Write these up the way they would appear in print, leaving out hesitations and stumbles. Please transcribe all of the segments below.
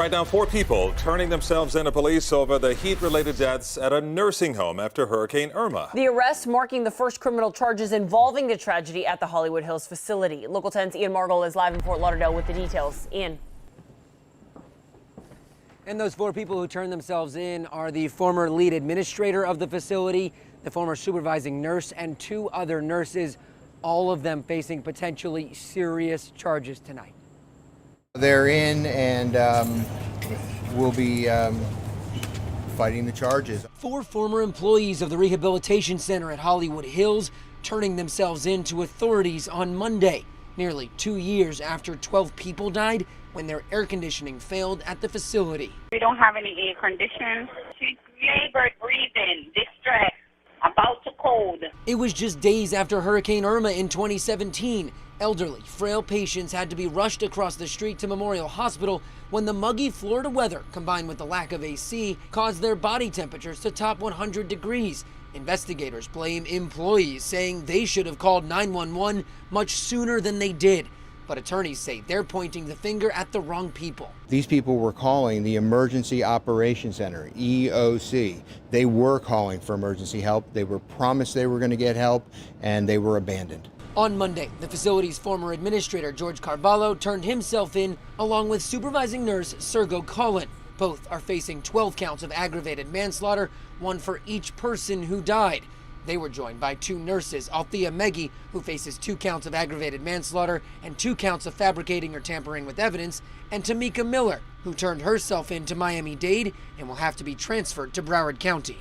Right now, 4 people turning themselves into police over the heat-related deaths at a nursing home after Hurricane Irma. The arrest marking the first criminal charges involving the tragedy at the Hollywood Hills facility. Local 10's Ian Margol is live in Fort Lauderdale with the details. Ian. And those 4 people who turned themselves in are the former lead administrator of the facility, the former supervising nurse, and 2 other nurses, all of them facing potentially serious charges tonight. They're in and we'll be fighting the charges. 4 former employees of the rehabilitation center at Hollywood Hills turning themselves in to authorities on Monday, nearly 2 years after 12 people died when their air conditioning failed at the facility. We don't have any air conditioning. She's labored, breathing, distressed, about to cold. It was just days after Hurricane Irma in 2017. Elderly, frail patients had to be rushed across the street to Memorial Hospital when the muggy Florida weather, combined with the lack of AC, caused their body temperatures to top 100 degrees. Investigators blame employees, saying they should have called 911 much sooner than they did. But attorneys say they're pointing the finger at the wrong people. These people were calling the Emergency Operations Center, EOC. They were calling for emergency help. They were promised they were going to get help, and they were abandoned. On Monday, the facility's former administrator, George Carvalho, turned himself in along with supervising nurse Sergo Cullen. Both are facing 12 counts of aggravated manslaughter, 1 for each person who died. They were joined by 2 nurses, Althea Meggie, who faces 2 counts of aggravated manslaughter and 2 counts of fabricating or tampering with evidence, and Tamika Miller, who turned herself in to Miami-Dade and will have to be transferred to Broward County.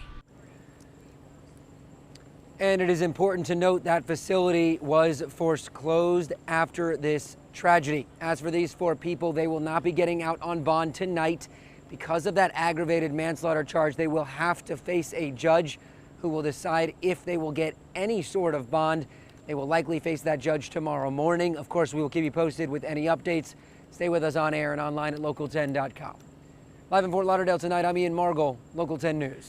And it is important to note that facility was forced closed after this tragedy. As for these 4 people, they will not be getting out on bond tonight. Because of that aggravated manslaughter charge, they will have to face a judge who will decide if they will get any sort of bond. They will likely face that judge tomorrow morning. Of course, we will keep you posted with any updates. Stay with us on air and online at local10.com. Live in Fort Lauderdale tonight, I'm Ian Margol, Local 10 News.